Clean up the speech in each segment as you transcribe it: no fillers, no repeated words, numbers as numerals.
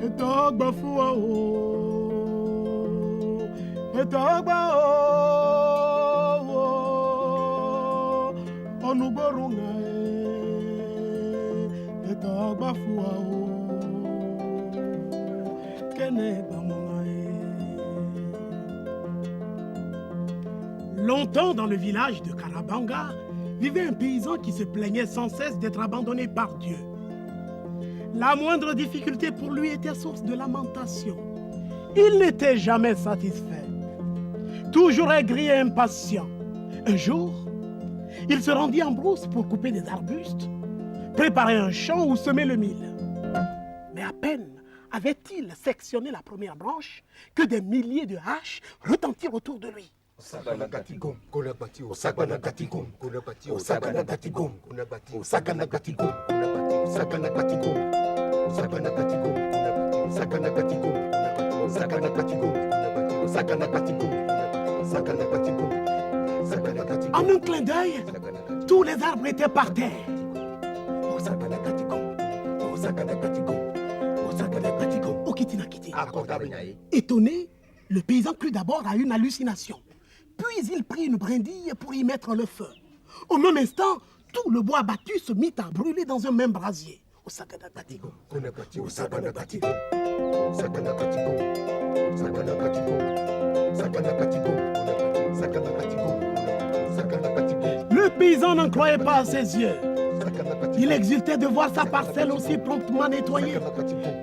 Etogba fua o, etogba o, onugborunga etogba fua o, kene bamunga. Longtemps dans le village de Karabanga vivait un paysan qui se plaignait sans cesse d'être abandonné par Dieu. La moindre difficulté pour lui était source de lamentation. Il n'était jamais satisfait, toujours aigri et impatient. Un jour, il se rendit en brousse pour couper des arbustes, préparer un champ ou semer le mil. Mais à peine avait-il sectionné la première branche que des milliers de haches retentirent autour de lui. En un clin d'œil, tous les arbres étaient par terre. Étonné, le paysan crut d'abord à une hallucination. Puis il prit une brindille pour y mettre le feu. Au même instant, tout le bois abattu se mit à brûler dans un même brasier. Le paysan n'en croyait pas à ses yeux. Il exultait de voir sa parcelle aussi promptement nettoyée.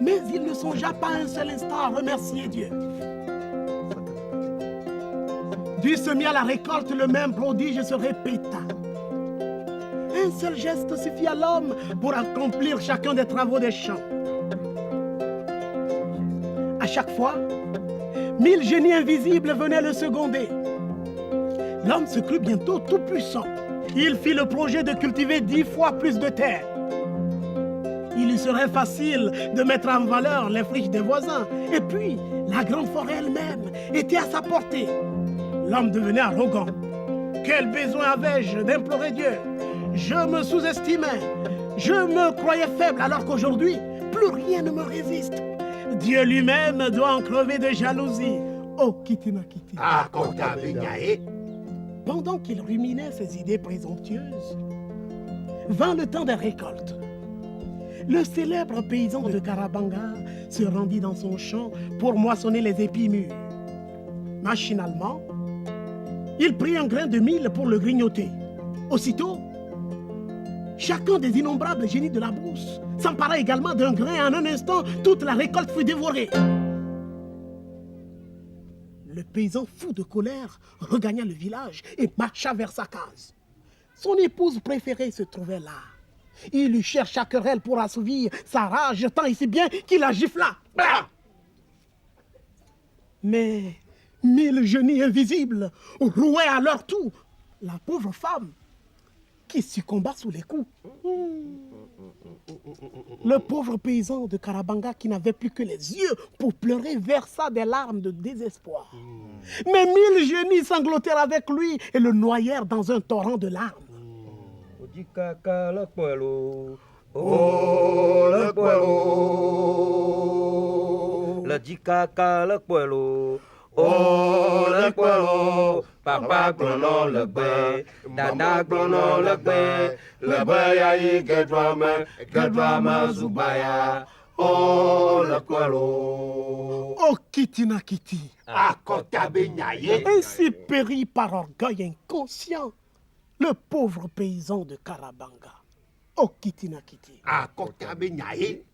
Mais il ne songea pas un seul instant à remercier Dieu. Du semis à la récolte, le même prodige se répéta. Un seul geste suffit à l'homme pour accomplir chacun des travaux des champs. À chaque fois, 1000 génies invisibles venaient le seconder. L'homme se crut bientôt tout puissant. Il fit le projet de cultiver 10 fois plus de terre. Il lui serait facile de mettre en valeur les friches des voisins. Et puis, la grande forêt elle-même était à sa portée. L'homme devenait arrogant. Quel besoin avais-je d'implorer Dieu? Je me sous-estimais. Je me croyais faible alors qu'aujourd'hui, plus rien ne me résiste. Dieu lui-même doit en crever de jalousie. Oh, Kitina Kiti. Pendant qu'il ruminait ses idées présomptueuses, vint le temps des récoltes. Le célèbre paysan de Karabanga se rendit dans son champ pour moissonner les épis mûrs. Machinalement, il prit un grain de mil pour le grignoter. Aussitôt, chacun des innombrables génies de la brousse s'empara également d'un grain et en un instant, toute la récolte fut dévorée. Le paysan fou de colère regagna le village et marcha vers sa case. Son épouse préférée se trouvait là. Il lui chercha querelle pour assouvir sa rage tant et si bien qu'il la gifla. Mais 1000 génies invisibles rouaient à leur tour la pauvre femme qui succomba sous les coups. Le pauvre paysan de Karabanga qui n'avait plus que les yeux pour pleurer versa des larmes de désespoir. Mais 1000 génies sanglotèrent avec lui et le noyèrent dans un torrent de larmes. Oh, le pueblo, papa clono le bé, dada clono le bé aïe que toi zubaya. Oh, le pueblo. Oh, Kitina Kiti. Akotabenyaye. Ainsi périt par orgueil inconscient le pauvre paysan de Karabanga. Oh, Kitina Kiti. Akotabenyaye.